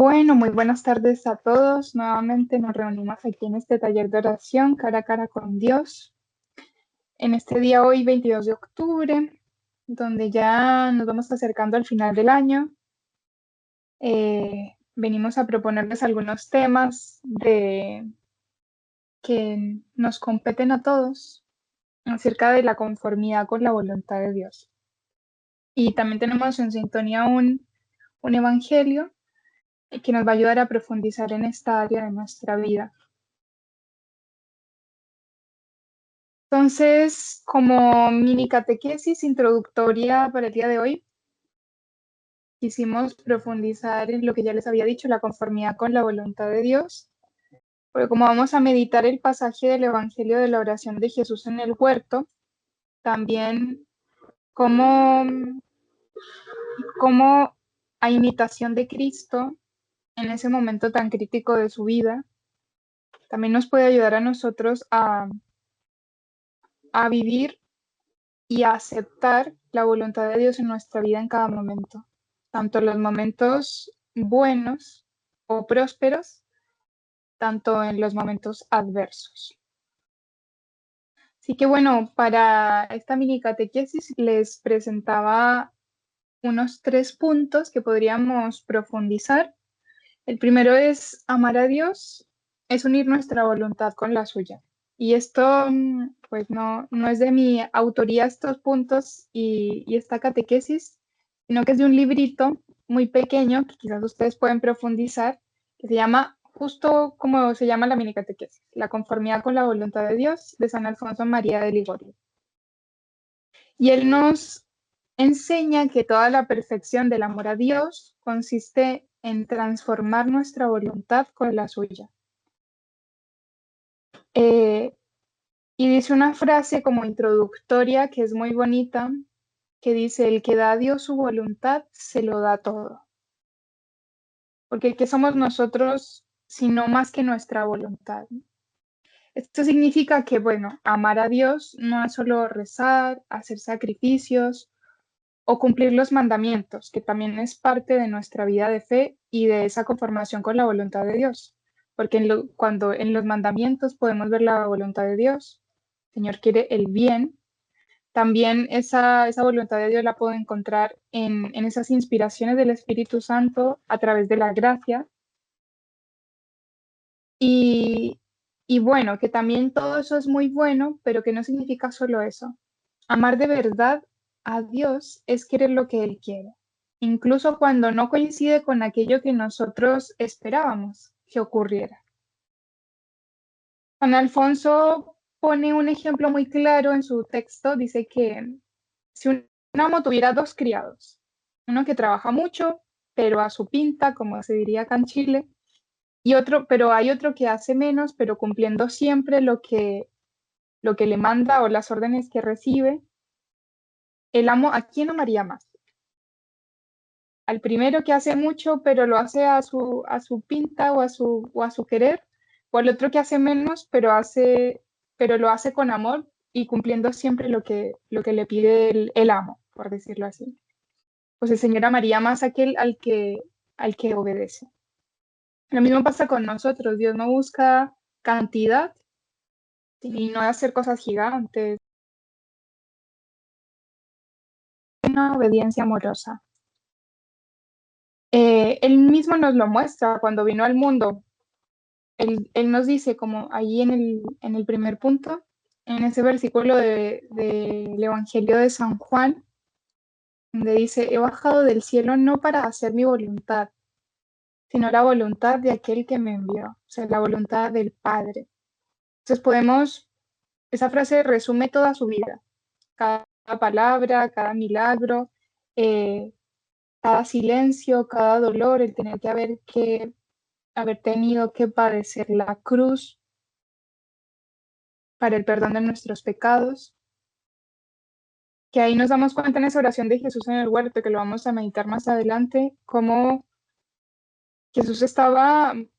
Bueno, muy buenas tardes a todos. Nuevamente nos reunimos aquí en este taller de oración cara a cara con Dios. En este día hoy, 22 de octubre, donde ya nos vamos acercando al final del año, venimos a proponerles algunos temas que nos competen a todos acerca de la conformidad con la voluntad de Dios. Y también tenemos en sintonía un evangelio que nos va a ayudar a profundizar en esta área de nuestra vida. Entonces, como mini catequesis introductoria para el día de hoy, quisimos profundizar en lo que ya les había dicho, la conformidad con la voluntad de Dios, porque como vamos a meditar el pasaje del Evangelio de la oración de Jesús en el huerto, también como, como a imitación de Cristo en ese momento tan crítico de su vida, también nos puede ayudar a nosotros a vivir y a aceptar la voluntad de Dios en nuestra vida en cada momento, tanto en los momentos buenos o prósperos, tanto en los momentos adversos. Así que bueno, para esta mini catequesis les presentaba unos 3 puntos que podríamos profundizar. El primero es amar a Dios, es unir nuestra voluntad con la suya. Y esto, pues no es de mi autoría estos puntos y esta catequesis, sino que es de un librito muy pequeño que quizás ustedes pueden profundizar, que se llama, justo como se llama la mini catequesis, La conformidad con la voluntad de Dios, de San Alfonso María de Ligorio. Y él nos enseña que toda la perfección del amor a Dios consiste en transformar nuestra voluntad con la suya. Eh, y dice una frase como introductoria que es muy bonita, que dice, el que da a Dios su voluntad, se lo da todo. Porque ¿qué somos nosotros sino más que nuestra voluntad? Esto significa que, bueno, amar a Dios no es solo rezar, hacer sacrificios, o cumplir los mandamientos, que también es parte de nuestra vida de fe y de esa conformación con la voluntad de Dios. Porque cuando en los mandamientos podemos ver la voluntad de Dios, el Señor quiere el bien, también esa voluntad de Dios la puedo encontrar en esas inspiraciones del Espíritu Santo a través de la gracia. Y, y bueno, que también todo eso es muy bueno, pero que no significa solo eso. Amar de verdad a Dios es querer lo que Él quiere, incluso cuando no coincide con aquello que nosotros esperábamos que ocurriera. San Alfonso pone un ejemplo muy claro en su texto, dice que si un amo tuviera 2 criados, uno que trabaja mucho, pero a su pinta, como se diría acá en Chile, y otro, pero hay otro que hace menos, pero cumpliendo siempre lo que le manda o las órdenes que recibe, el amo, ¿a quién amaría más? ¿Al primero que hace mucho, pero lo hace a su pinta o a su querer? ¿O al otro que hace menos, pero lo hace con amor y cumpliendo siempre lo que le pide el amo, por decirlo así? Pues el Señor amaría más a aquel al que obedece. Lo mismo pasa con nosotros. Dios no busca cantidad y no hacer cosas gigantes, una obediencia amorosa. Él mismo nos lo muestra cuando vino al mundo. Él nos dice, como ahí en el primer punto, en ese versículo del Evangelio de San Juan, donde dice, he bajado del cielo no para hacer mi voluntad, sino la voluntad de aquel que me envió, o sea, la voluntad del Padre. Entonces esa frase resume toda su vida, cada palabra, cada milagro, eh, cada silencio, cada dolor, el tener que haber tenido que padecer la cruz para el perdón de nuestros pecados, que ahí nos damos cuenta en esa oración de Jesús en el huerto, que lo vamos a meditar más adelante, cómo Jesús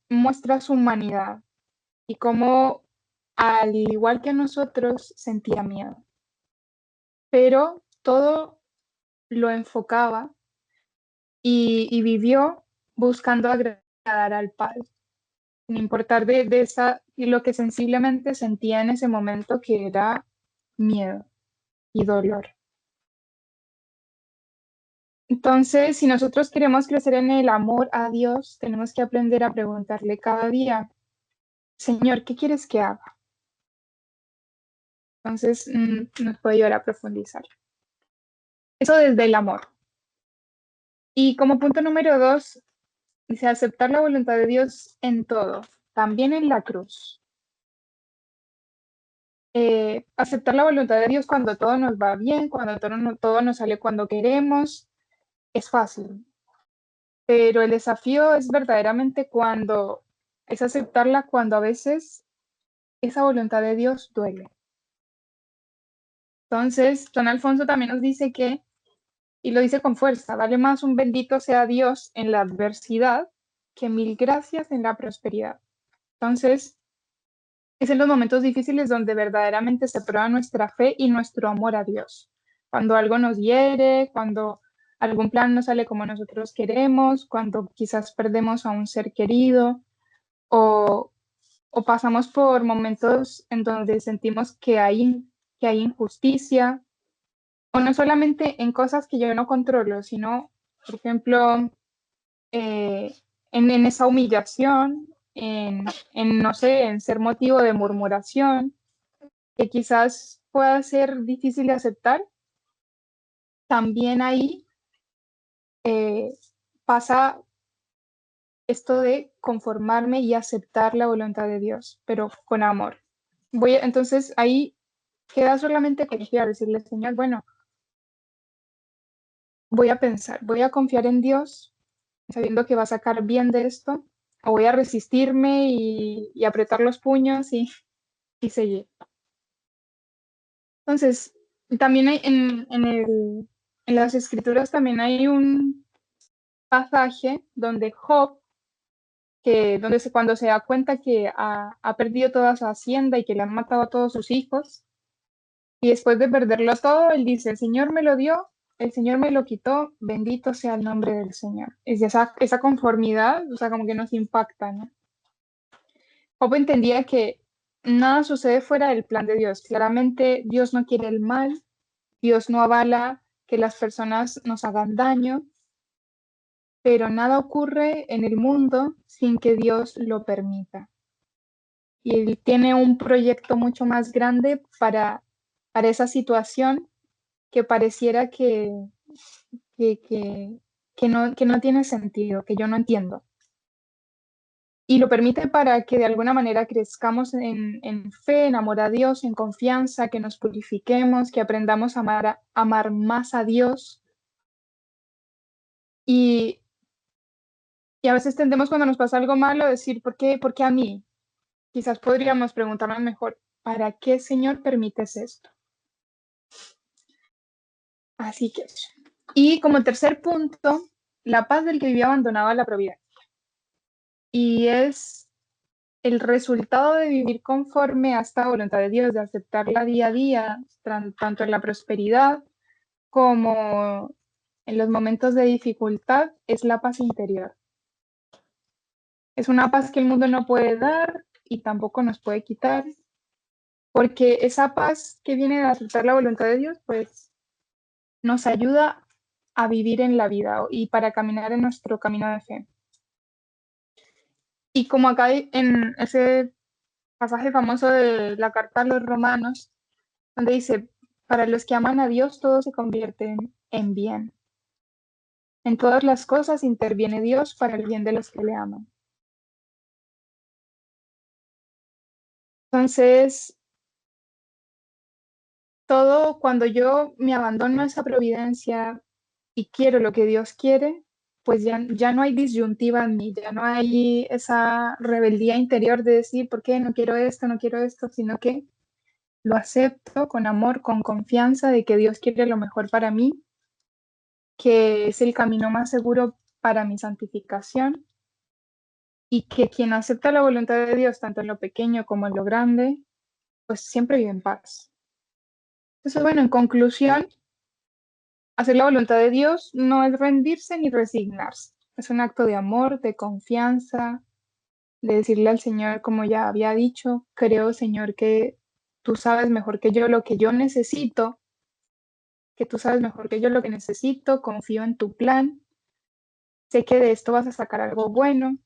muestra su humanidad y cómo, al igual que nosotros, sentía miedo, pero todo lo enfocaba y vivió buscando agradar dar al Padre, sin importar de esa, y lo que sensiblemente sentía en ese momento, que era miedo y dolor. Entonces, si nosotros queremos crecer en el amor a Dios, tenemos que aprender a preguntarle cada día, Señor, ¿qué quieres que haga? Entonces, nos puede ayudar a profundizar. Eso desde el amor. Y como punto número 2, dice aceptar la voluntad de Dios en todo, también en la cruz. Aceptar la voluntad de Dios cuando todo nos va bien, cuando todo nos sale cuando queremos, es fácil. Pero el desafío es verdaderamente es aceptarla cuando a veces esa voluntad de Dios duele. Entonces, Don Alfonso también nos dice y lo dice con fuerza, vale más un bendito sea Dios en la adversidad que mil gracias en la prosperidad. Entonces, es en los momentos difíciles donde verdaderamente se prueba nuestra fe y nuestro amor a Dios. Cuando algo nos hiere, cuando algún plan no sale como nosotros queremos, cuando quizás perdemos a un ser querido o, o pasamos por momentos en donde sentimos que hay injusticia, o no solamente en cosas que yo no controlo, sino, por ejemplo, eh, en esa humillación, no sé, en ser motivo de murmuración, que quizás pueda ser difícil de aceptar, también ahí eh, pasa esto de conformarme y aceptar la voluntad de Dios, pero con amor. Entonces ahí queda solamente confiar, decirle, Señor, bueno, voy a pensar, voy a confiar en Dios, sabiendo que va a sacar bien de esto, o voy a resistirme y apretar los puños y seguir. Entonces, también hay en las escrituras también hay un pasaje donde Job, cuando se da cuenta que ha perdido toda su hacienda y que le han matado a todos sus hijos, y después de perderlo todo, él dice, el Señor me lo dio, el Señor me lo quitó, bendito sea el nombre del Señor. Es esa conformidad, o sea, como que nos impacta, ¿no? Job entendía que nada sucede fuera del plan de Dios. Claramente Dios no quiere el mal, Dios no avala que las personas nos hagan daño, pero nada ocurre en el mundo sin que Dios lo permita. Y Él tiene un proyecto mucho más grande para esa situación que pareciera que, que, que no tiene sentido, que yo no entiendo. Y lo permite para que de alguna manera crezcamos en fe, en amor a Dios, en confianza, que nos purifiquemos, que aprendamos a amar más a Dios. Y, y a veces tendemos cuando nos pasa algo malo a decir, ¿por qué a mí? Quizás podríamos preguntarnos mejor, ¿para qué, Señor, permites esto? Así que eso. Y como tercer punto, la paz del que vivía abandonado a la providencia. Y es el resultado de vivir conforme a esta voluntad de Dios, de aceptarla día a día, tanto en la prosperidad como en los momentos de dificultad, es la paz interior. Es una paz que el mundo no puede dar y tampoco nos puede quitar, porque esa paz que viene de aceptar la voluntad de Dios, pues nos ayuda a vivir en la vida y para caminar en nuestro camino de fe. Y como acá en ese pasaje famoso de la carta a los romanos, donde dice, para los que aman a Dios todo se convierte en bien. En todas las cosas interviene Dios para el bien de los que le aman. Entonces, todo cuando yo me abandono a esa providencia y quiero lo que Dios quiere, pues ya no hay disyuntiva en mí, ya no hay esa rebeldía interior de decir, ¿por qué no quiero esto, no quiero esto? Sino que lo acepto con amor, con confianza de que Dios quiere lo mejor para mí, que es el camino más seguro para mi santificación y que quien acepta la voluntad de Dios, tanto en lo pequeño como en lo grande, pues siempre vive en paz. Entonces, bueno, en conclusión, hacer la voluntad de Dios no es rendirse ni resignarse. Es un acto de amor, de confianza, de decirle al Señor, como ya había dicho, creo, Señor, que tú sabes mejor que yo lo que yo necesito, que tú sabes mejor que yo lo que necesito, confío en tu plan, sé que de esto vas a sacar algo bueno.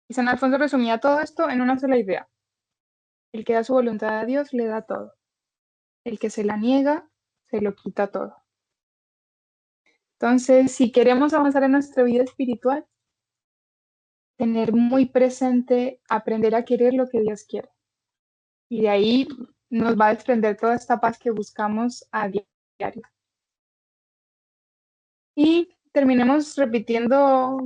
Y San Alfonso resumía todo esto en una sola idea. El que da su voluntad a Dios le da todo. El que se la niega, se lo quita todo. Entonces, si queremos avanzar en nuestra vida espiritual, tener muy presente, aprender a querer lo que Dios quiere. Y de ahí nos va a desprender toda esta paz que buscamos a diario. Y terminemos repitiendo,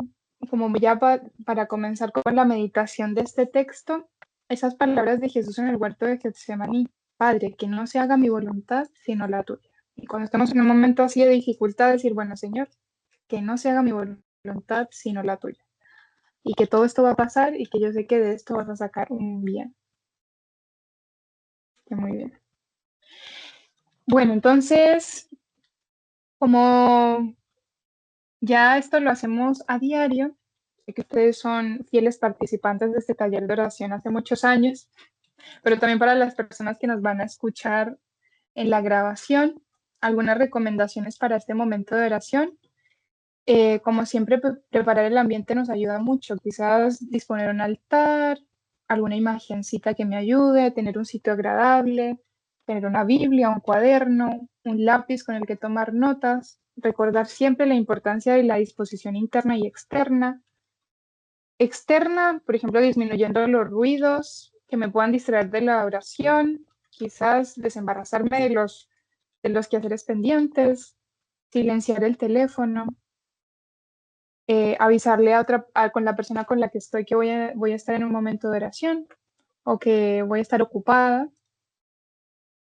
como ya para comenzar con la meditación de este texto, esas palabras de Jesús en el huerto de Getsemaní. Padre, que no se haga mi voluntad, sino la tuya. Y cuando estamos en un momento así de dificultad, decir, bueno, Señor, que no se haga mi voluntad, sino la tuya. Y que todo esto va a pasar y que yo sé que de esto vas a sacar un bien. Que muy bien. Bueno, entonces, como ya esto lo hacemos a diario, sé que ustedes son fieles participantes de este taller de oración hace muchos años, pero también para las personas que nos van a escuchar en la grabación, algunas recomendaciones para este momento de oración. Como siempre, preparar el ambiente nos ayuda mucho. Quizás disponer un altar, alguna imagencita que me ayude, tener un sitio agradable, tener una Biblia, un cuaderno, un lápiz con el que tomar notas, recordar siempre la importancia de la disposición interna y externa. Externa, por ejemplo, disminuyendo los ruidos que me puedan distraer de la oración, quizás desembarazarme de los quehaceres pendientes, silenciar el teléfono, avisarle con la persona con la que estoy que voy a estar en un momento de oración o que voy a estar ocupada.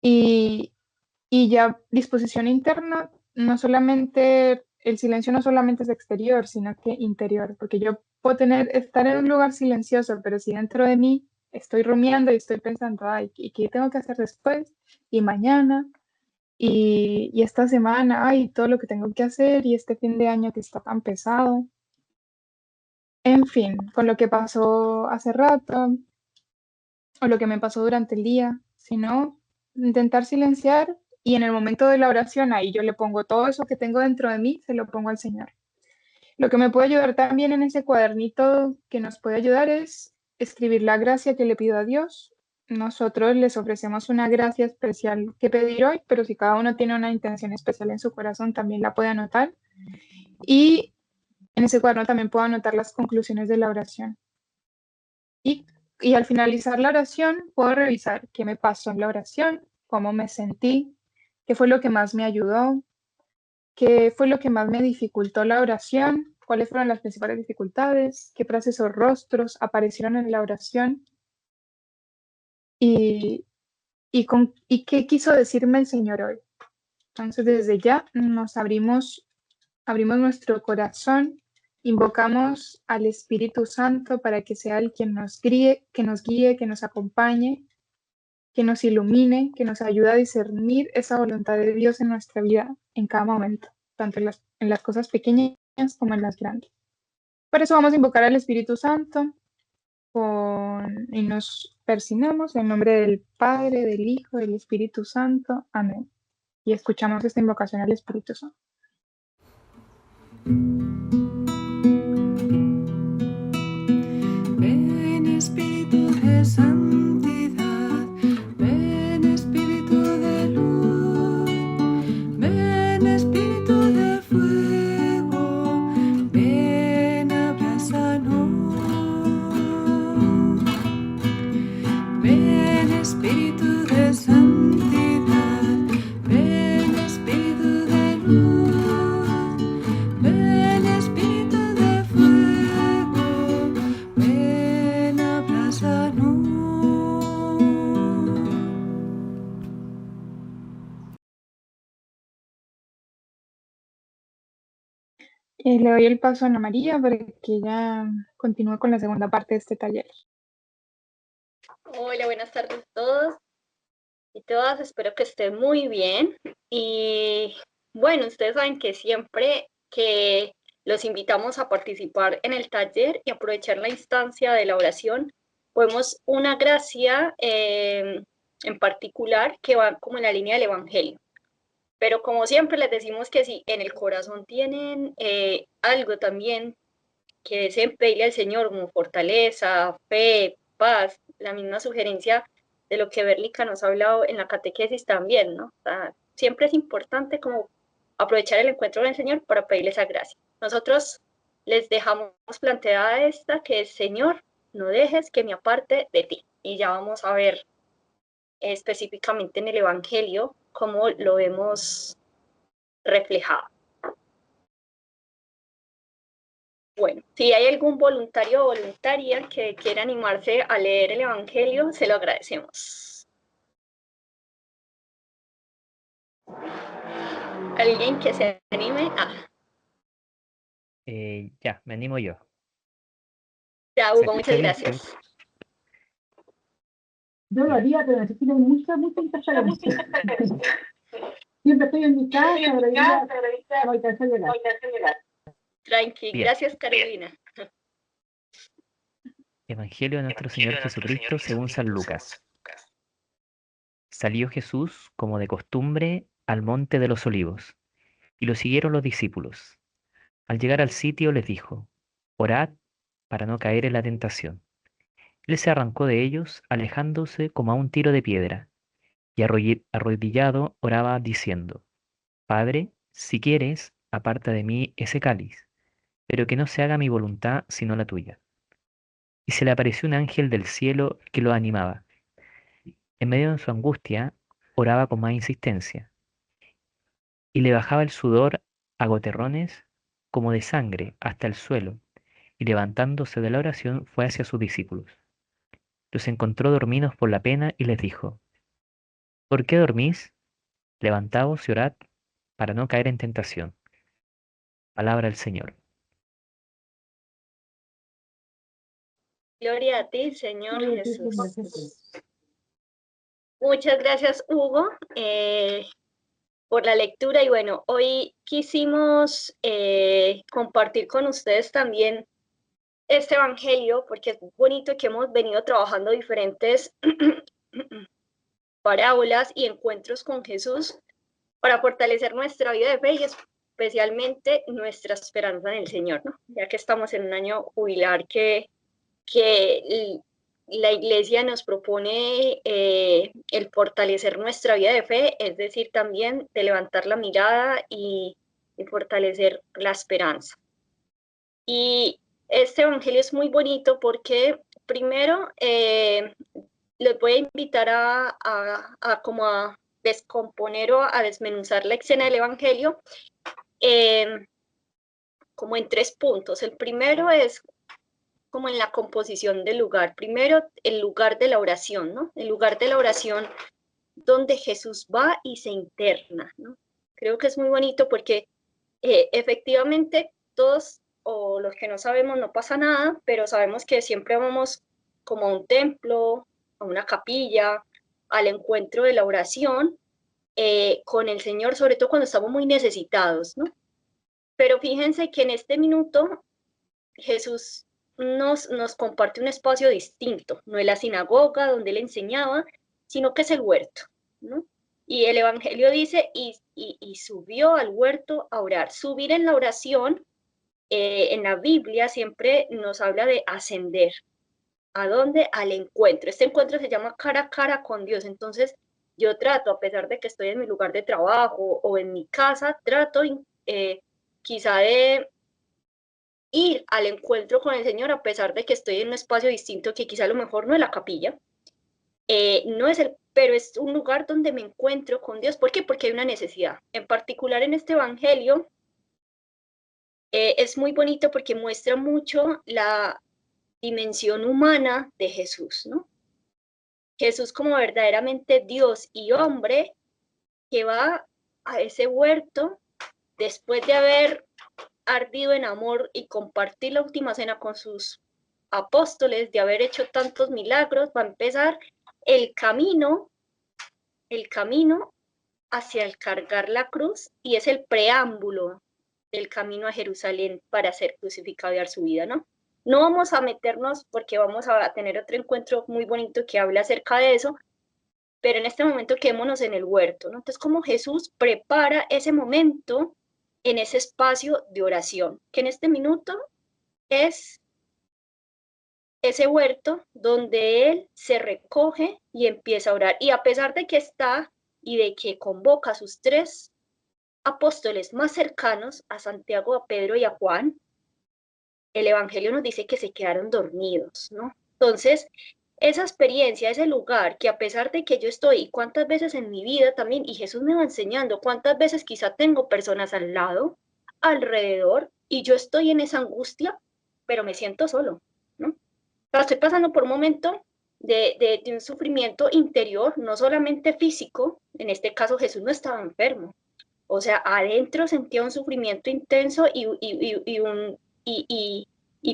Y, y ya disposición interna, no solamente, el silencio no solamente es exterior, sino que interior, porque yo puedo estar en un lugar silencioso, pero si dentro de mí estoy rumiando y estoy pensando, ay, ¿y qué tengo que hacer después? Y mañana, y esta semana, ay, todo lo que tengo que hacer, y este fin de año que está tan pesado. En fin, con lo que pasó hace rato o lo que me pasó durante el día, sino intentar silenciar y en el momento de la oración ahí yo le pongo todo eso que tengo dentro de mí, se lo pongo al Señor. Lo que me puede ayudar también en ese cuadernito que nos puede ayudar es escribir la gracia que le pido a Dios. Nosotros les ofrecemos una gracia especial que pedir hoy, pero si cada uno tiene una intención especial en su corazón, también la puede anotar. Y en ese cuaderno también puedo anotar las conclusiones de la oración. Y, y al finalizar la oración, puedo revisar qué me pasó en la oración, cómo me sentí, qué fue lo que más me ayudó, qué fue lo que más me dificultó la oración, cuáles fueron las principales dificultades, qué frases o rostros aparecieron en la oración y, y qué quiso decirme el Señor hoy. Entonces, desde ya abrimos nuestro corazón, invocamos al Espíritu Santo para que sea el quien nos guíe, que nos acompañe, que nos ilumine, que nos ayude a discernir esa voluntad de Dios en nuestra vida en cada momento, tanto en las cosas pequeñas como en las grandes. Por eso vamos a invocar al Espíritu Santo y nos persignamos en nombre del Padre, del Hijo, del Espíritu Santo. Amén. Y escuchamos esta invocación al Espíritu Santo. Ven Espíritu de santidad, ven Espíritu de luz, ven Espíritu de fuego, ven abrázanos. Ven Espíritu de santidad, ven Espíritu de luz, ven Espíritu de fuego, ven abrázanos. Le doy el paso a Ana María para que ella continúe con la segunda parte de este taller. Hola, buenas tardes a todos y todas. Espero que estén muy bien. Y bueno, ustedes saben que siempre que los invitamos a participar en el taller y aprovechar la instancia de la oración. Vemos una gracia en particular que va como en la línea del Evangelio. Pero como siempre les decimos que si en el corazón tienen algo también que deseen pedirle al Señor, como fortaleza, fe, paz, la misma sugerencia de lo que Berlica nos ha hablado en la catequesis también, ¿no? O sea, siempre es importante como aprovechar el encuentro con el Señor para pedirle esa gracia. Nosotros les dejamos planteada esta, que es: Señor, no dejes que me aparte de ti. Y ya vamos a ver específicamente en el Evangelio cómo lo vemos reflejado. Bueno, si hay algún voluntario o voluntaria que quiera animarse a leer el Evangelio, se lo agradecemos. ¿Alguien que se anime? Ya, me animo yo. Ya, ¿Se Hugo, escucha muchas bien? gracias. Yo lo haría, pero necesito mucha interferencia. Siempre estoy en mi casa, pero hoy día no alcancé a llegar. Tranqui, Bien. gracias Carolina. Evangelio de nuestro Señor Jesucristo según San Lucas. Salió Jesús, como de costumbre, al monte de los olivos, y lo siguieron los discípulos. Al llegar al sitio les dijo: Orad para no caer en la tentación. Él se arrancó de ellos, alejándose como a un tiro de piedra, y arrodillado oraba diciendo: Padre, si quieres, aparta de mí ese cáliz, pero que no se haga mi voluntad sino la tuya. Y se le apareció un ángel del cielo que lo animaba. En medio de su angustia, oraba con más insistencia, y le bajaba el sudor a goterrones como de sangre hasta el suelo, y levantándose de la oración fue hacia sus discípulos. Los encontró dormidos por la pena y les dijo: ¿Por qué dormís? Levantaos y orad para no caer en tentación. Palabra del Señor. Gloria a ti, Señor Gloria a ti, Jesús. Señor Jesús. Muchas gracias, Hugo, por la lectura. Y bueno, hoy quisimos compartir con ustedes también este Evangelio, porque es bonito que hemos venido trabajando diferentes parábolas y encuentros con Jesús para fortalecer nuestra vida de fe y especialmente nuestra esperanza en el Señor, ¿no? Ya que estamos en un año jubilar que la Iglesia nos propone el fortalecer nuestra vida de fe, es decir, también de levantar la mirada y fortalecer la esperanza. Y este Evangelio es muy bonito porque primero les voy a invitar a como a descomponer o a desmenuzar la escena del Evangelio como en 3 puntos. El primero es como en la composición del lugar. Primero, el lugar de la oración, ¿no? El lugar de la oración donde Jesús va y se interna, ¿no? Creo que es muy bonito porque efectivamente todos, o los que no sabemos, no pasa nada, pero sabemos que siempre vamos como a un templo, a una capilla, al encuentro de la oración con el Señor, sobre todo cuando estamos muy necesitados, ¿no? Pero fíjense que en este minuto Jesús nos comparte un espacio distinto, no es la sinagoga donde él enseñaba, sino que es el huerto, ¿no? Y el Evangelio dice, y subió al huerto a orar. Subir en la oración, en la Biblia siempre nos habla de ascender. ¿A dónde? Al encuentro. Este encuentro se llama cara a cara con Dios. Entonces, yo trato, a pesar de que estoy en mi lugar de trabajo o en mi casa, trato quizá de ir al encuentro con el Señor, a pesar de que estoy en un espacio distinto, que quizá a lo mejor no es la capilla, no es pero es un lugar donde me encuentro con Dios. ¿Por qué? Porque hay una necesidad. En particular en este Evangelio, es muy bonito porque muestra mucho la dimensión humana de Jesús, ¿no? Jesús como verdaderamente Dios y hombre, que va a ese huerto después de haber ardido en amor y compartir la última cena con sus apóstoles, de haber hecho tantos milagros, va a empezar el camino hacia el cargar la cruz, y es el preámbulo del camino a Jerusalén para ser crucificado y dar su vida, ¿no? No vamos a meternos porque vamos a tener otro encuentro muy bonito que habla acerca de eso, pero en este momento quedémonos en el huerto, ¿no? Entonces, como Jesús prepara ese momento en ese espacio de oración, que en este minuto es ese huerto donde él se recoge y empieza a orar. Y a pesar de que está y de que convoca a sus 3 apóstoles más cercanos, a Santiago, a Pedro y a Juan, el Evangelio nos dice que se quedaron dormidos, ¿no? Entonces, esa experiencia, ese lugar, que a pesar de que yo estoy, y cuántas veces en mi vida también, y Jesús me va enseñando, cuántas veces quizá tengo personas al lado, alrededor, y yo estoy en esa angustia, pero me siento solo, ¿no? O sea, estoy pasando por un momento de un sufrimiento interior, no solamente físico, en este caso Jesús no estaba enfermo, o sea, adentro sentía un sufrimiento intenso y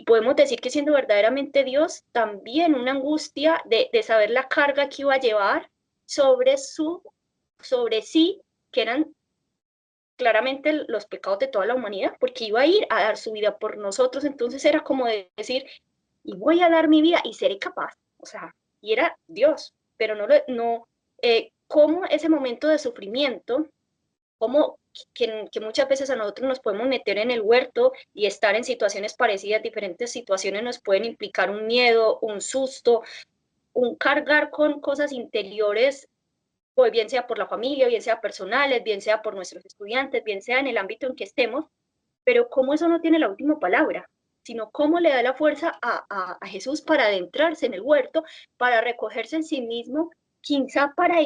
podemos decir que siendo verdaderamente Dios, también una angustia de saber la carga que iba a llevar sobre sí, que eran claramente los pecados de toda la humanidad, porque iba a ir a dar su vida por nosotros. Entonces era como de decir, y voy a dar mi vida y seré capaz, o sea, y era Dios, pero cómo ese momento de sufrimiento, cómo que muchas veces a nosotros nos podemos meter en el huerto y estar en situaciones parecidas, diferentes situaciones nos pueden implicar un miedo, un susto, un cargar con cosas interiores, pues bien sea por la familia, bien sea personales, bien sea por nuestros estudiantes, bien sea en el ámbito en que estemos, pero cómo eso no tiene la última palabra, sino cómo le da la fuerza a Jesús para adentrarse en el huerto, para recogerse en sí mismo, quizá para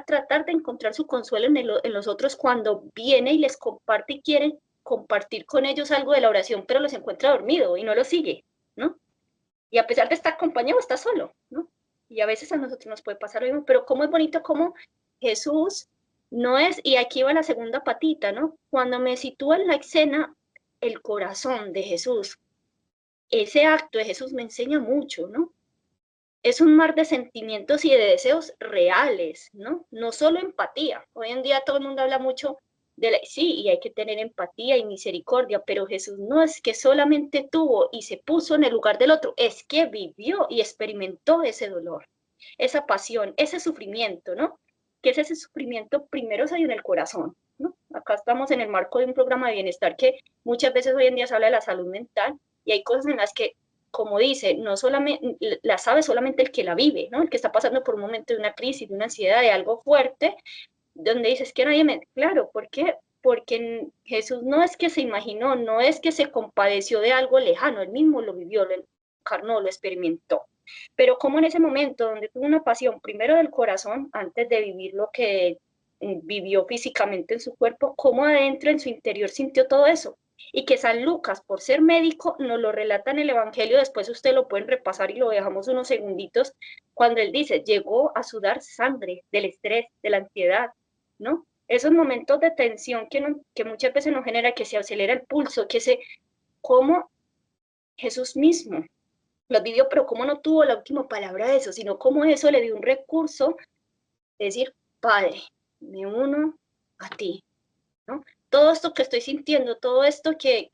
tratar de encontrar su consuelo en los otros cuando viene y les comparte y quiere compartir con ellos algo de la oración, pero los encuentra dormido y no lo sigue, ¿no? Y a pesar de estar acompañado, está solo, ¿no? Y a veces a nosotros nos puede pasar lo mismo, pero cómo es bonito cómo Jesús no es, y aquí va la segunda patita, ¿no? Cuando me sitúo en la escena, el corazón de Jesús, ese acto de Jesús me enseña mucho, ¿no? Es un mar de sentimientos y de deseos reales, ¿no? No solo empatía. Hoy en día todo el mundo habla mucho sí, y hay que tener empatía y misericordia, pero Jesús no es que solamente tuvo y se puso en el lugar del otro, es que vivió y experimentó ese dolor, esa pasión, ese sufrimiento, ¿no? Que es ese sufrimiento primero se dio en el corazón, ¿no? Acá estamos en el marco de un programa de bienestar que muchas veces hoy en día se habla de la salud mental y hay cosas en las que, como dice, no solamente la sabe solamente el que la vive, ¿no? El que está pasando por un momento de una crisis, de una ansiedad, de algo fuerte, donde dices que nadie me... Claro, ¿por qué? Porque Jesús no es que se imaginó, no es que se compadeció de algo lejano, él mismo lo vivió, lo encarnó, lo experimentó. Pero como en ese momento donde tuvo una pasión primero del corazón, antes de vivir lo que vivió físicamente en su cuerpo, cómo adentro en su interior sintió todo eso. Y que San Lucas, por ser médico, nos lo relata en el Evangelio, después ustedes lo pueden repasar y lo dejamos unos segunditos, cuando él dice, llegó a sudar sangre del estrés, de la ansiedad, ¿no? Esos momentos de tensión que muchas veces nos genera, que se acelera el pulso, como Jesús mismo los vivió, pero cómo no tuvo la última palabra de eso, sino cómo eso le dio un recurso de decir, Padre, me uno a ti, ¿no? Todo esto que estoy sintiendo, todo esto que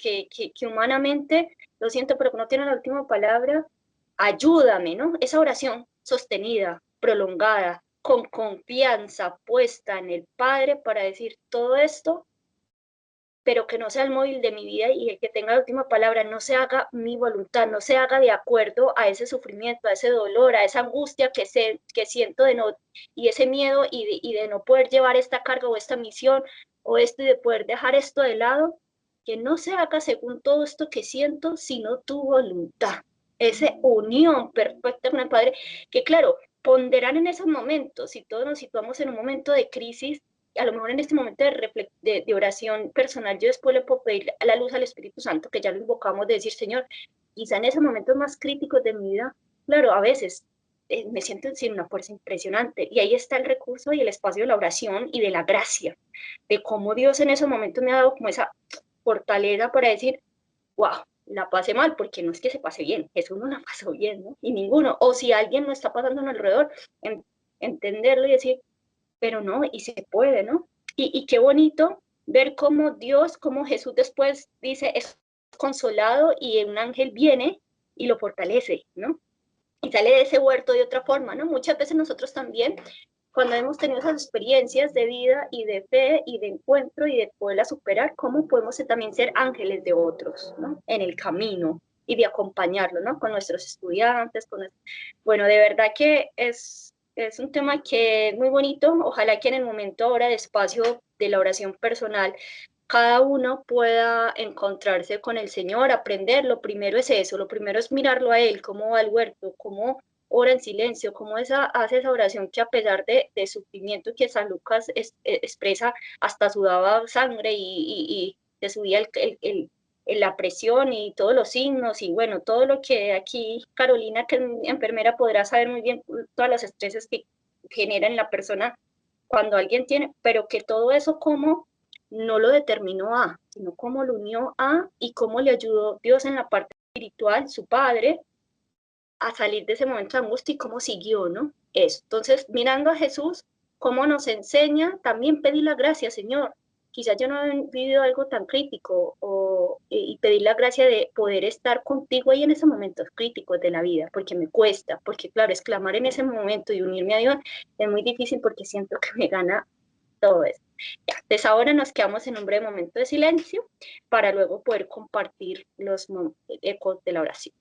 humanamente lo siento, pero que no tiene la última palabra, ayúdame, ¿no? Esa oración sostenida, prolongada, con confianza puesta en el Padre para decir todo esto, pero que no sea el móvil de mi vida y el que tenga la última palabra, no se haga mi voluntad, no se haga de acuerdo a ese sufrimiento, a ese dolor, a esa angustia que siento y ese miedo y de no poder llevar esta carga o esta misión o esto y de poder dejar esto de lado, que no se haga según todo esto que siento, sino tu voluntad. Esa unión perfecta con el Padre, que claro, ponderar en esos momentos, si todos nos situamos en un momento de crisis, a lo mejor en este momento de oración personal, yo después le puedo pedir la luz al Espíritu Santo, que ya lo invocamos, de decir, Señor, quizá en esos momentos más críticos de mi vida, claro, a veces me siento sin una fuerza impresionante, y ahí está el recurso y el espacio de la oración y de la gracia, de cómo Dios en esos momentos me ha dado como esa fortaleza para decir, wow, la pasé mal, porque no es que se pase bien, Jesús no la pasó bien, ¿no? Y ninguno, o si alguien no está pasando alrededor, entenderlo y decir, pero no, y se puede, ¿no? Y qué bonito ver cómo Dios, cómo Jesús después dice, es consolado y un ángel viene y lo fortalece, ¿no? Y sale de ese huerto de otra forma, ¿no? Muchas veces nosotros también, cuando hemos tenido esas experiencias de vida y de fe y de encuentro y de poderla superar, ¿cómo podemos también ser ángeles de otros, ¿no? En el camino y de acompañarlo, ¿no? Con nuestros estudiantes, bueno, de verdad que es un tema que es muy bonito. Ojalá que en el momento ahora de espacio de la oración personal, cada uno pueda encontrarse con el Señor, aprender. Lo primero es eso, lo primero es mirarlo a Él, cómo va al huerto, cómo ora en silencio, cómo hace esa oración que a pesar de sufrimiento que San Lucas expresa, hasta sudaba sangre y se subía la presión y todos los signos y bueno, todo lo que aquí Carolina, que es enfermera, podrá saber muy bien todos los estreses que genera en la persona cuando alguien tiene, pero que todo eso como no lo determinó a, sino cómo lo unió a y cómo le ayudó Dios en la parte espiritual, su padre, a salir de ese momento de angustia y cómo siguió, ¿no? Eso. Entonces, mirando a Jesús, cómo nos enseña, también pedir la gracia, Señor. Quizás yo no he vivido algo tan crítico y pedir la gracia de poder estar contigo ahí en esos momentos críticos de la vida, porque me cuesta, porque claro, exclamar en ese momento y unirme a Dios es muy difícil porque siento que me gana todo eso. Ya, entonces ahora nos quedamos en un breve momento de silencio para luego poder compartir los ecos de la oración.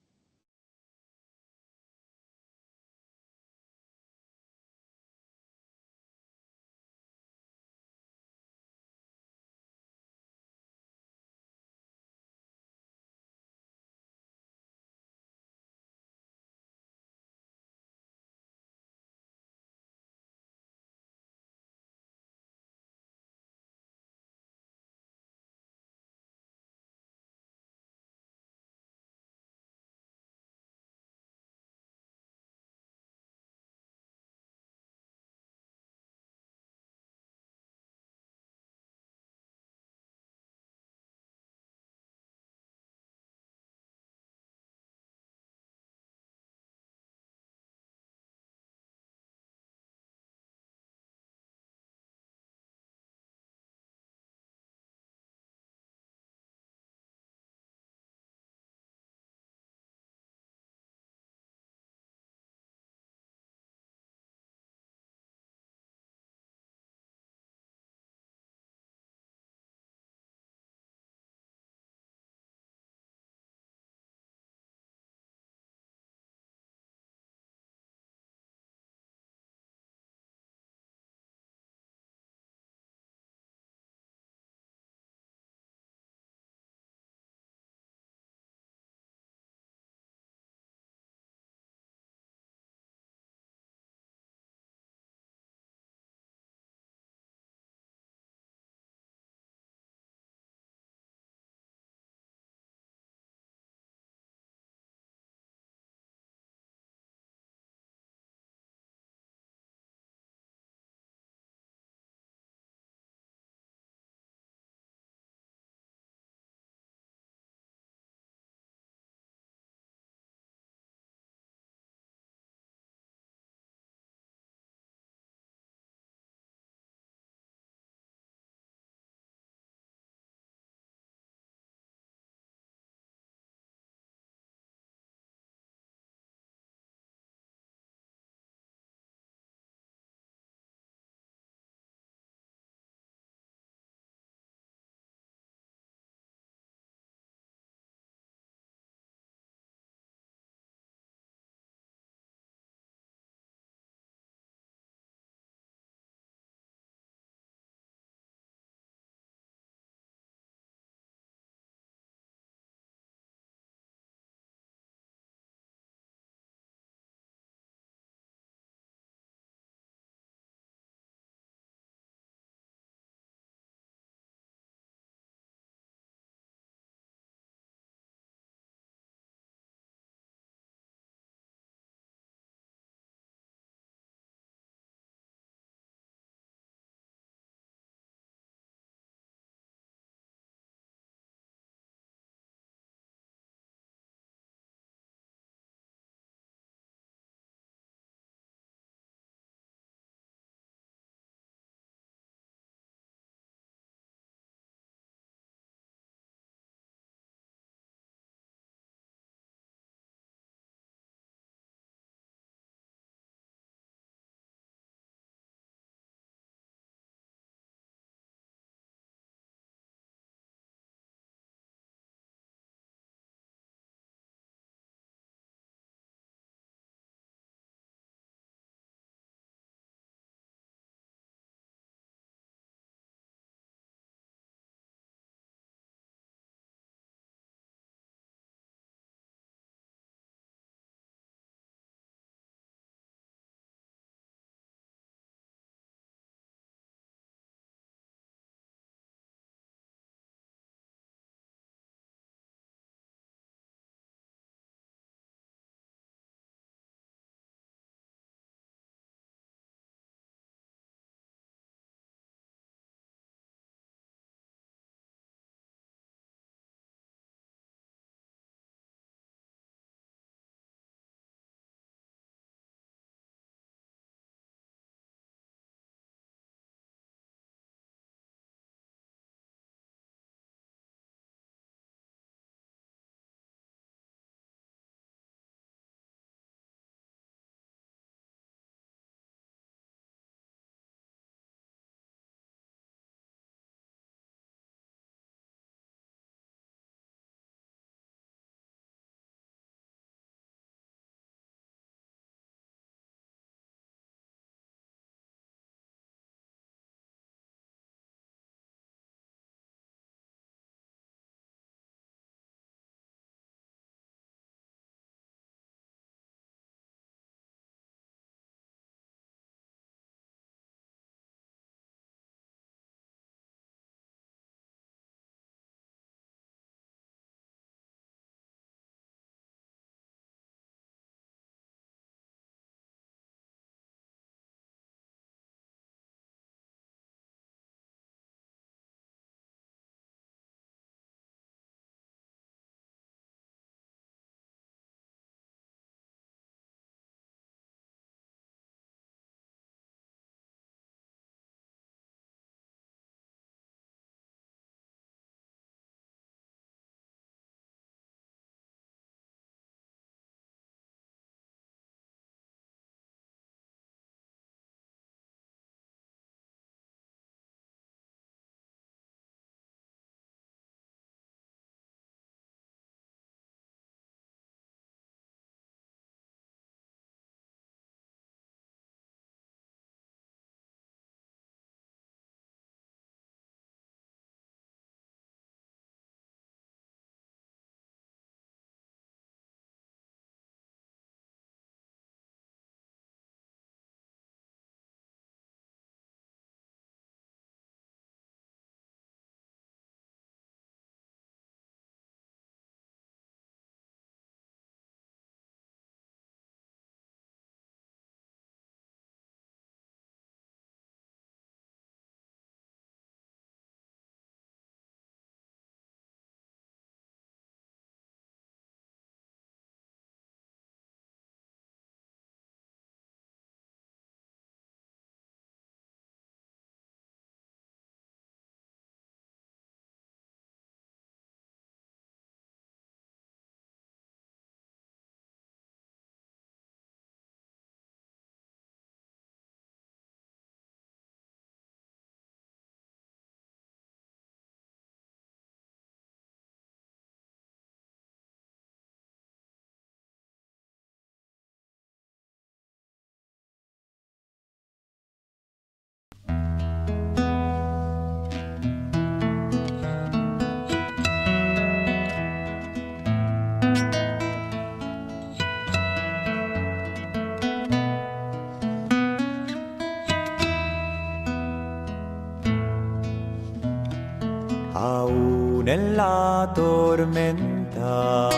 en la tormenta,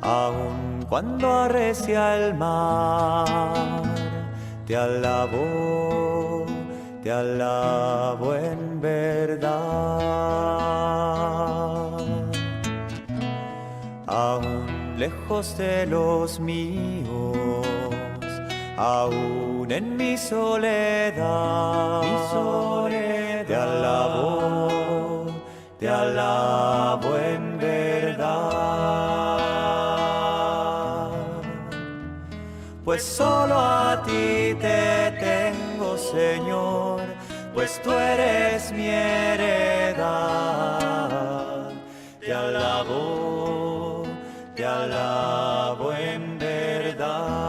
aun cuando arrecia el mar, te alabo en verdad. Aún lejos de los míos, aún en mi soledad, te alabo en verdad. Pues solo a ti te tengo, Señor, pues tú eres mi heredad. Te alabo en verdad.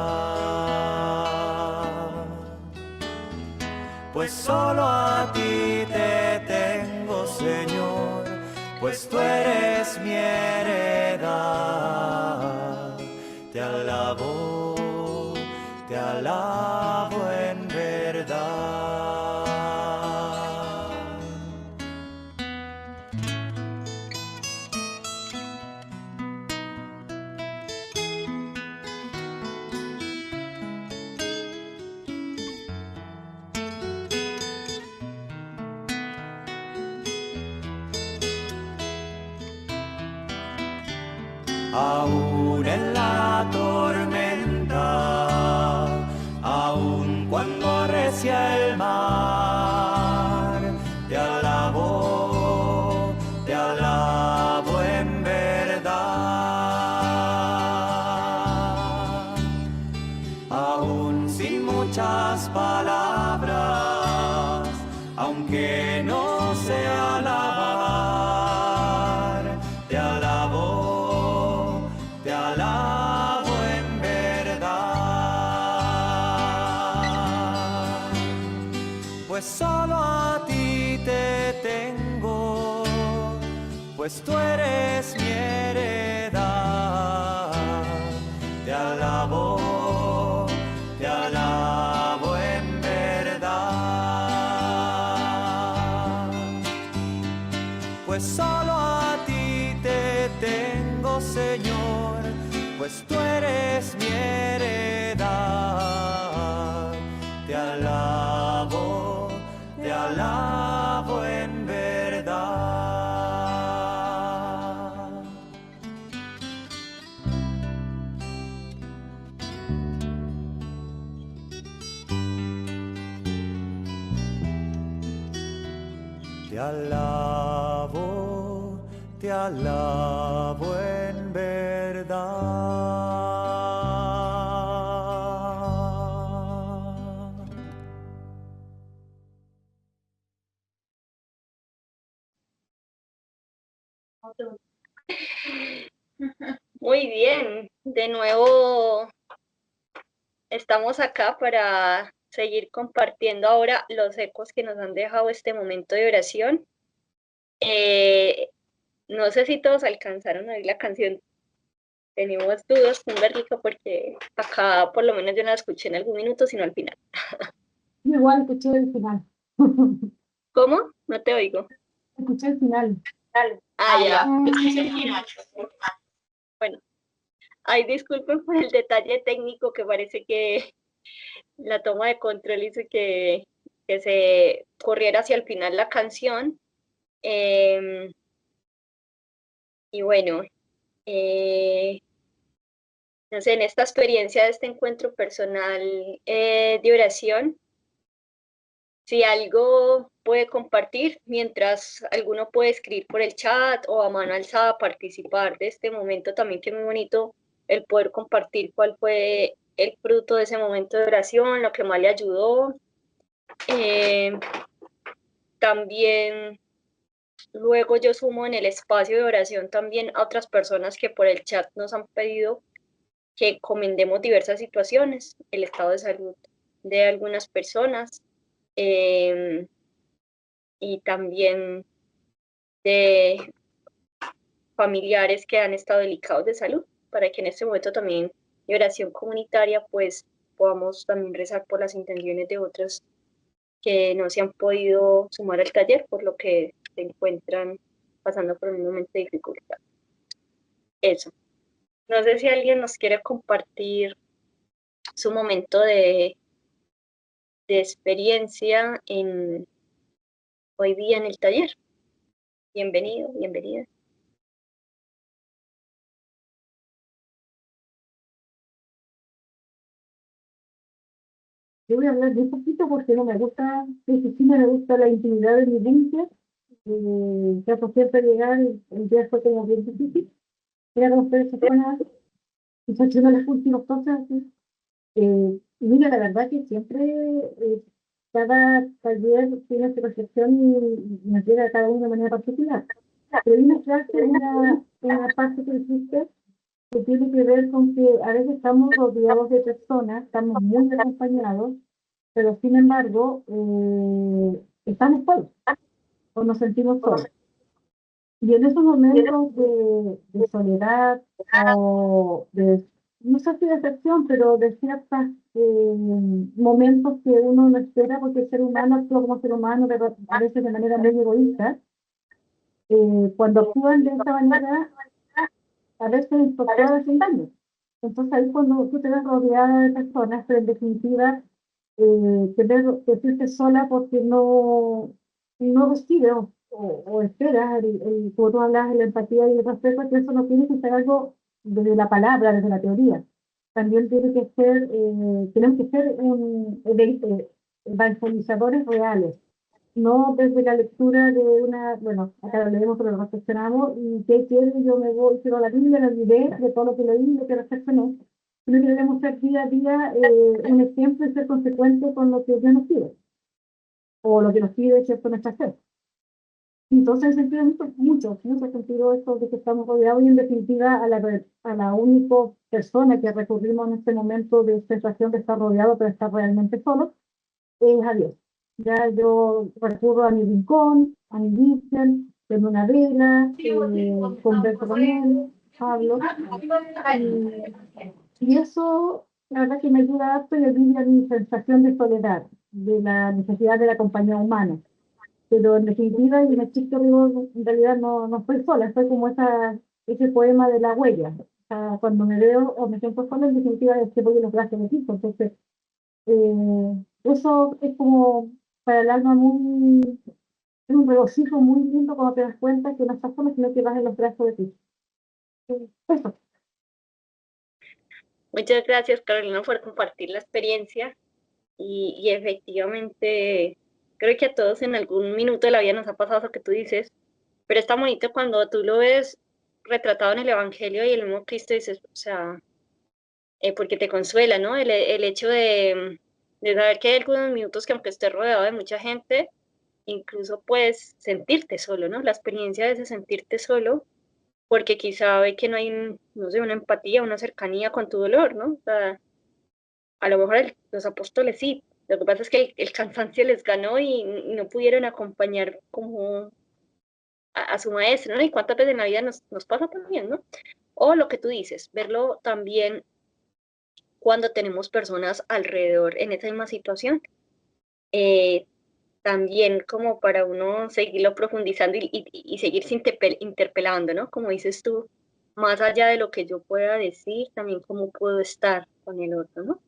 Pues solo a ti te tengo, Señor, pues tú eres mi heredad. Te alabo en verdad. Aún en la tormenta, aún cuando arrecia el mar, te alabo en verdad. Aún sin muchas palabras, aunque no sé alabar, te alabo en verdad. Pues solo a ti te tengo, pues tú eres mi heredad. Te alabo en verdad. Pues solo a ti te tengo, Señor, pues tú eres mi heredad. Te alabo en verdad. Te alabo en verdad. Muy bien, de nuevo estamos acá para seguir compartiendo ahora los ecos que nos han dejado este momento de oración. No sé si todos alcanzaron a oír la canción. Tenemos dudas con Berrico porque acá por lo menos yo no la escuché en algún minuto, sino al final. Igual escuché el final. ¿Cómo? No te oigo. Escuché el final. Ya. Bueno, ay, disculpen por el detalle técnico que parece que la toma de control hizo que se corriera hacia el final la canción. Y bueno, no sé, en esta experiencia de este encuentro personal de oración, si algo puede compartir, mientras alguno puede escribir por el chat o a mano alzada participar de este momento también, que es muy bonito el poder compartir cuál fue el fruto de ese momento de oración, lo que más le ayudó. También luego yo sumo en el espacio de oración también a otras personas que por el chat nos han pedido que encomendemos diversas situaciones, el estado de salud de algunas personas, y también de familiares que han estado delicados de salud, para que en este momento también de oración comunitaria pues podamos también rezar por las intenciones de otros que no se han podido sumar al taller, por lo que se encuentran pasando por un momento de dificultad. Eso. No sé si alguien nos quiere compartir su momento de experiencia hoy día en el taller. Bienvenido, bienvenida. Yo voy a hablar muy poquito porque no me gusta, sí me gusta la intimidad de mi mente. Trato siempre de llegar, el día fue como bien difícil. Era conocer esas personas y haciendo las últimas cosas. Y mira, la verdad que siempre cada taller tiene su percepción y nos llega a cada uno de manera particular. Pero hay una frase, una parte que dijiste que tiene que ver con que a veces estamos rodeados de personas, estamos muy acompañados, pero sin embargo estamos solos o nos sentimos solos. Y en esos momentos de soledad o de, no sé si de decepción, pero de ciertos momentos que uno no espera porque el ser humano actúa como ser humano, pero a veces de manera muy egoísta, cuando actúan de esta manera, a veces impactúa hacen daño. Entonces ahí cuando tú te ves rodeada de personas, pero en definitiva te sientes sola porque no recibes o esperas, como tú hablas de la empatía y el respeto, que eso no tiene que ser algo desde la palabra, desde la teoría. También tiene que ser, tenemos que ser evangelizadores reales, no desde la lectura de una, bueno, acá lo leemos pero lo reflexionamos, y qué quiero, yo me voy, quiero la Biblia, la olvidé de todo lo que leí, lo que reflexioné, sino que debemos ser día a día un ejemplo y ser consecuentes con lo que Dios nos pide, o lo que nos pide, ¿cierto?, nuestra fe. Entonces, en sentido, mucho sentido esto de que estamos rodeados y en definitiva a la única persona que recurrimos en este momento de sensación de estar rodeado pero estar realmente solo, es a Dios. Ya yo recurro a mi rincón, a mi virgen, tengo una vela, converso con él, hablo, y eso, la verdad que me ayuda harto y alivia mi sensación de soledad, de la necesidad de la compañía humana. Pero en definitiva, y en el chiste digo, en realidad no estoy sola, estoy como ese poema de la huella. O sea, cuando me veo o me siento sola, en definitiva es que voy en los brazos de Cristo. Entonces, eso es como para el alma es un regocijo muy lindo cuando te das cuenta que no estás sola, sino que vas en los brazos de Cristo. Eso. Muchas gracias, Carolina, por compartir la experiencia. Y efectivamente, creo que a todos en algún minuto de la vida nos ha pasado eso que tú dices, pero está bonito cuando tú lo ves retratado en el Evangelio y el mismo Cristo dices, o sea, porque te consuela, ¿no? El hecho de saber que hay algunos minutos que aunque estés rodeado de mucha gente, incluso puedes sentirte solo, ¿no? La experiencia de ese sentirte solo, porque quizá ve que no hay, no sé, una empatía, una cercanía con tu dolor, ¿no? O sea, a lo mejor los apóstoles sí, lo que pasa es que el cansancio les ganó y no pudieron acompañar como a su maestro, ¿no? Y cuántas veces en la vida nos pasa también, ¿no? O lo que tú dices, verlo también cuando tenemos personas alrededor en esa misma situación, eh, también como para uno seguirlo profundizando y seguirse interpelando, ¿no? Como dices tú, más allá de lo que yo pueda decir, también cómo puedo estar con el otro, ¿no?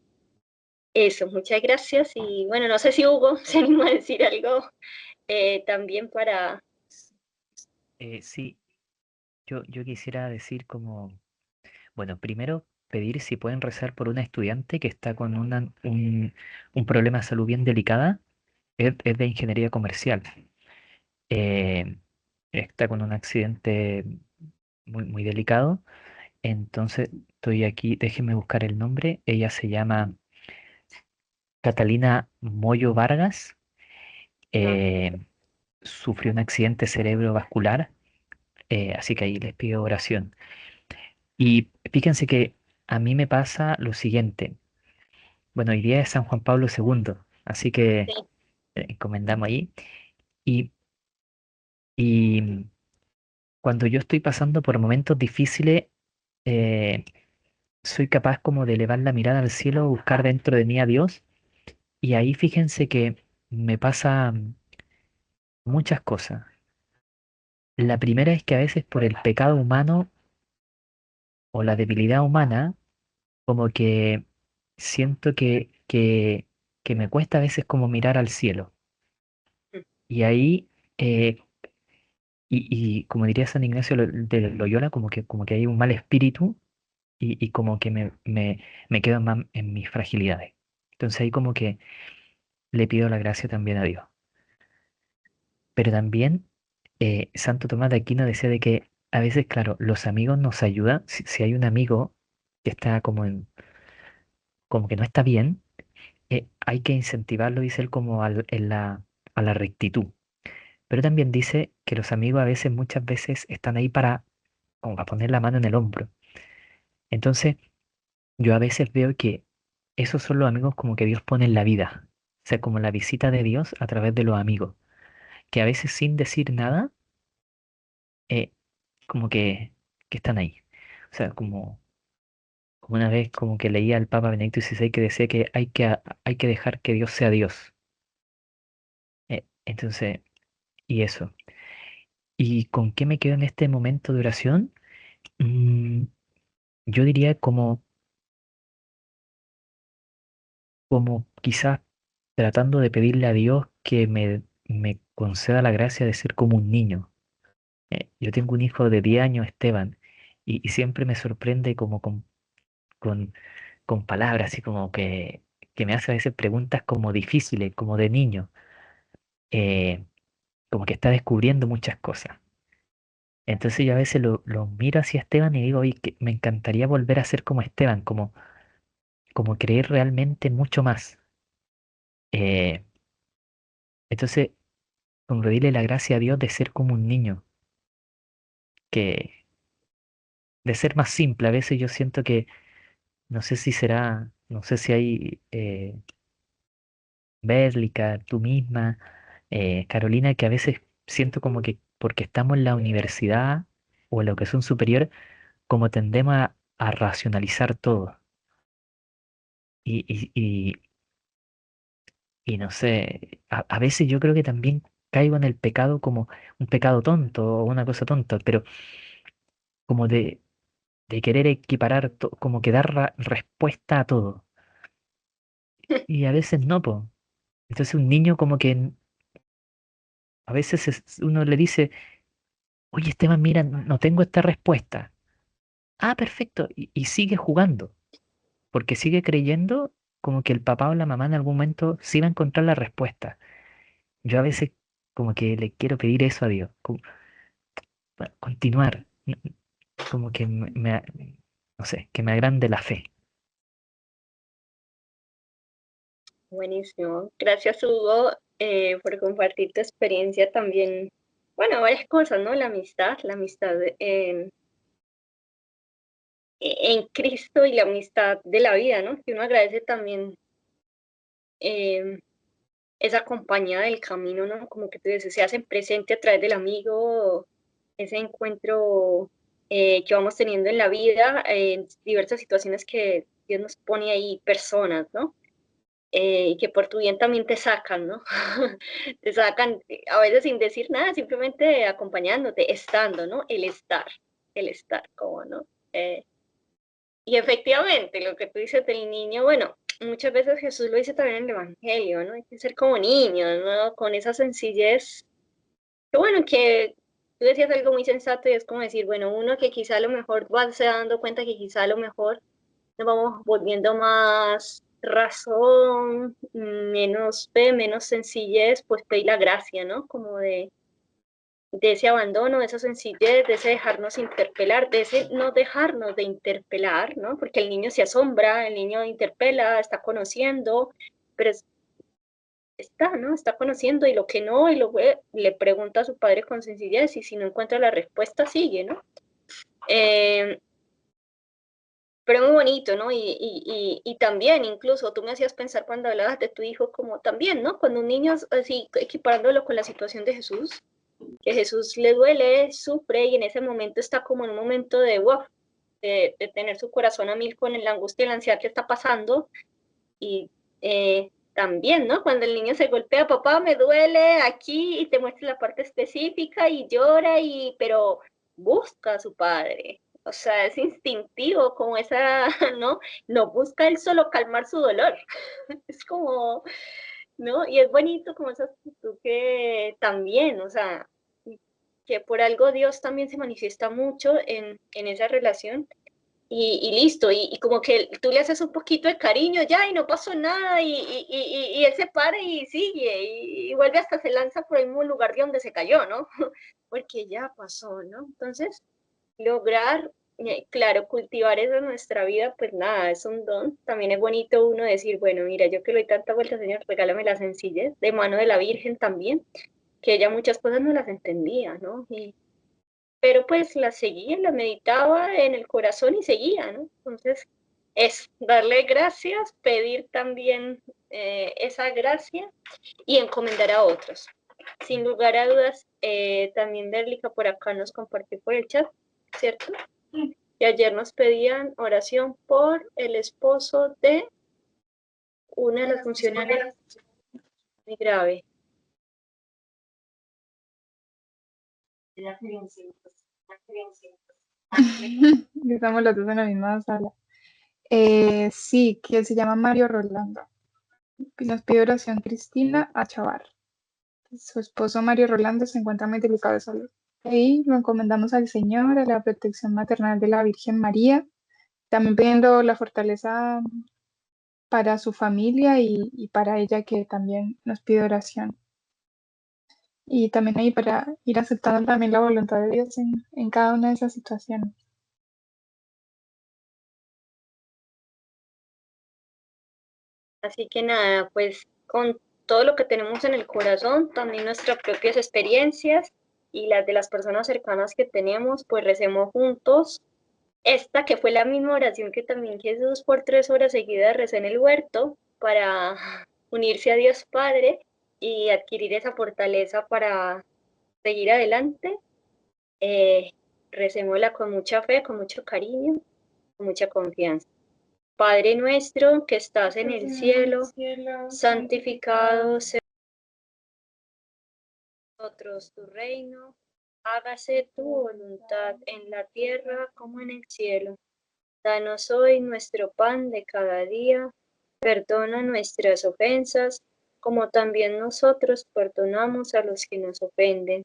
Eso, muchas gracias. Y bueno, no sé si Hugo se anima a decir algo también para... Sí, yo quisiera decir como, bueno, primero pedir si pueden rezar por una estudiante que está con un problema de salud bien delicada, es de ingeniería comercial. eh, Está con un accidente muy delicado, entonces estoy aquí, déjenme buscar el nombre, ella se llama Catalina Moyo Vargas, Ah, eh, sufrió un accidente cerebrovascular, así que ahí les pido oración. Y fíjense que a mí me pasa lo siguiente. Bueno, hoy día es San Juan Pablo II, así que sí, encomendamos ahí. Y, y cuando yo estoy pasando por momentos difíciles, eh, soy capaz como de elevar la mirada al cielo, buscar dentro de mí a Dios. Y ahí fíjense que me pasa muchas cosas. La primera es que a veces por el pecado humano o la debilidad humana, como que siento que me cuesta a veces como mirar al cielo. Y ahí, eh, y como diría San Ignacio de Loyola, como que hay un mal espíritu y como que me quedo más en mis fragilidades. Entonces ahí como que le pido la gracia también a Dios. Pero también Santo Tomás de Aquino decía de que a veces, claro, los amigos nos ayudan. Si hay un amigo que está como que no está bien, hay que incentivarlo, dice él, como a la rectitud. Pero también dice que los amigos a veces, muchas veces, están ahí como para poner la mano en el hombro. Entonces, yo a veces veo que esos son los amigos como que Dios pone en la vida. O sea, como la visita de Dios a través de los amigos, que a veces sin decir nada, eh, como que están ahí. O sea, como una vez como que leía al Papa Benedicto XVI que decía que hay que dejar que Dios sea Dios. Entonces, y eso. ¿Y con qué me quedo en este momento de oración? Mm, yo diría como quizás tratando de pedirle a Dios que me conceda la gracia de ser como un niño. Yo tengo un hijo de 10 años, Esteban, y siempre me sorprende como con, con palabras, así como que me hace a veces preguntas como difíciles, como de niño, eh, como que está descubriendo muchas cosas. Entonces yo a veces lo miro hacia Esteban y digo, oye, que me encantaría volver a ser como Esteban, como creer realmente mucho más. Eh, entonces, como pedirle la gracia a Dios de ser como un niño, que de ser más simple. A veces yo siento que, no sé si será, no sé si hay Bélica, tú misma, Carolina, que a veces siento como que porque estamos en la universidad o en la educación superior, como tendemos a racionalizar todo. Y, y, y, y no sé, a veces yo creo que también caigo en el pecado como un pecado tonto o una cosa tonta, pero como de querer equiparar, como que dar respuesta a todo. Y a veces no, pues. Entonces un niño como que a veces uno le dice, oye Esteban, mira, no tengo esta respuesta. Ah, perfecto. Y sigue jugando, porque sigue creyendo como que el papá o la mamá en algún momento sí va a encontrar la respuesta. Yo a veces como que le quiero pedir eso a Dios, como, para continuar, como que no sé, que me agrande la fe. Buenísimo. Gracias, Hugo, por compartir tu experiencia también. Bueno, varias cosas, ¿no? La amistad en Cristo y la amistad de la vida, ¿no? Que uno agradece también eh, esa compañía del camino, ¿no? Como que tú dices, se hacen presente a través del amigo, ese encuentro que vamos teniendo en la vida, en diversas situaciones que Dios nos pone ahí, personas, ¿no? Y que por tu bien también te sacan, ¿no? Te sacan a veces sin decir nada, simplemente acompañándote, estando, ¿no? El estar, como, ¿no? Y efectivamente, lo que tú dices del niño, bueno, muchas veces Jesús lo dice también en el Evangelio, ¿no? Hay que ser como niños, ¿no? Con esa sencillez. Que bueno, que tú decías algo muy sensato y es como decir, bueno, uno que quizá a lo mejor va se dando cuenta que quizá a lo mejor nos vamos volviendo más razón, menos fe, menos sencillez, pues pedir la gracia, ¿no? Como de ese abandono, de esa sencillez, de ese dejarnos interpelar, de ese no dejarnos de interpelar, ¿no? Porque el niño se asombra, el niño interpela, está conociendo, pero está, ¿no? Está conociendo y lo que no, y lo ve, le pregunta a su padre con sencillez y si no encuentra la respuesta, sigue, ¿no? Eh, pero muy bonito, ¿no? Y también, incluso, tú me hacías pensar cuando hablabas de tu hijo, como también, ¿no? Cuando un niño, así, equiparándolo con la situación de Jesús, que Jesús le duele, sufre y en ese momento está como en un momento de wow, de tener su corazón a mil con la angustia y la ansiedad que está pasando y también, ¿no? Cuando el niño se golpea, papá, me duele aquí, y te muestra la parte específica y llora, pero busca a su padre. O sea, es instintivo, como esa, ¿no? No busca él solo calmar su dolor. Es como, ¿no? Y es bonito como esa actitud que también, o sea, que por algo Dios también se manifiesta mucho en esa relación y listo, y como que tú le haces un poquito de cariño ya y no pasó nada y él se para y sigue y vuelve hasta se lanza por el mismo lugar de donde se cayó, ¿no? Porque ya pasó, ¿no? Entonces, lograr, claro, cultivar eso en nuestra vida, pues nada, es un don. También es bonito uno decir, bueno, mira, yo que le doy tanta vuelta, Señor, regálame la sencillez, de mano de la Virgen también, que ella muchas cosas no las entendía, ¿no? Pero pues la seguía, la meditaba en el corazón y seguía, ¿no? Entonces, es darle gracias, pedir también esa gracia y encomendar a otros. Sin lugar a dudas, también Derlica por acá nos compartió por el chat, ¿cierto? Y ayer nos pedían oración por el esposo de una de las funcionarias muy grave. Estamos los dos en la misma sala. Sí, que se llama Mario Rolando. Nos pide oración Cristina Achavar. Su esposo Mario Rolando se encuentra muy delicado de salud. Y lo encomendamos al Señor, a la protección maternal de la Virgen María, también pidiendo la fortaleza para su familia y para ella que también nos pide oración. Y también ahí para ir aceptando también la voluntad de Dios en cada una de esas situaciones. Así que nada, pues con todo lo que tenemos en el corazón, también nuestras propias experiencias y las de las personas cercanas que tenemos, pues recemos juntos. Esta que fue la misma oración que también Jesús por 3 horas seguidas rezó en el huerto para unirse a Dios Padre y adquirir esa fortaleza para seguir adelante. Recémosla con mucha fe, con mucho cariño, con mucha confianza. Padre nuestro que estás en el cielo, santificado sea nosotros tu reino, hágase tu voluntad en la tierra como en el cielo. Danos hoy nuestro pan de cada día, perdona nuestras ofensas, como también nosotros perdonamos a los que nos ofenden.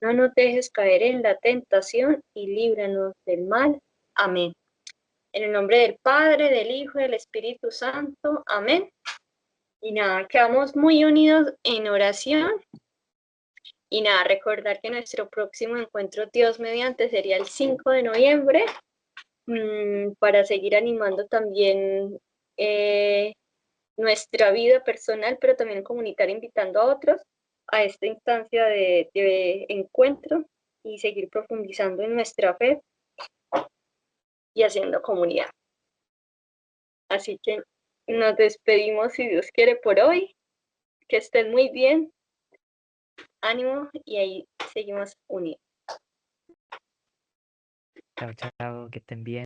No nos dejes caer en la tentación y líbranos del mal. Amén. En el nombre del Padre, del Hijo y del Espíritu Santo. Amén. Y nada, quedamos muy unidos en oración. Y nada, recordar que nuestro próximo encuentro Dios mediante sería el 5 de noviembre para seguir animando también nuestra vida personal, pero también comunitaria, invitando a otros a esta instancia de encuentro y seguir profundizando en nuestra fe y haciendo comunidad. Así que nos despedimos, si Dios quiere, por hoy. Que estén muy bien. Ánimo y ahí seguimos unidos. Chao, chao, que estén bien.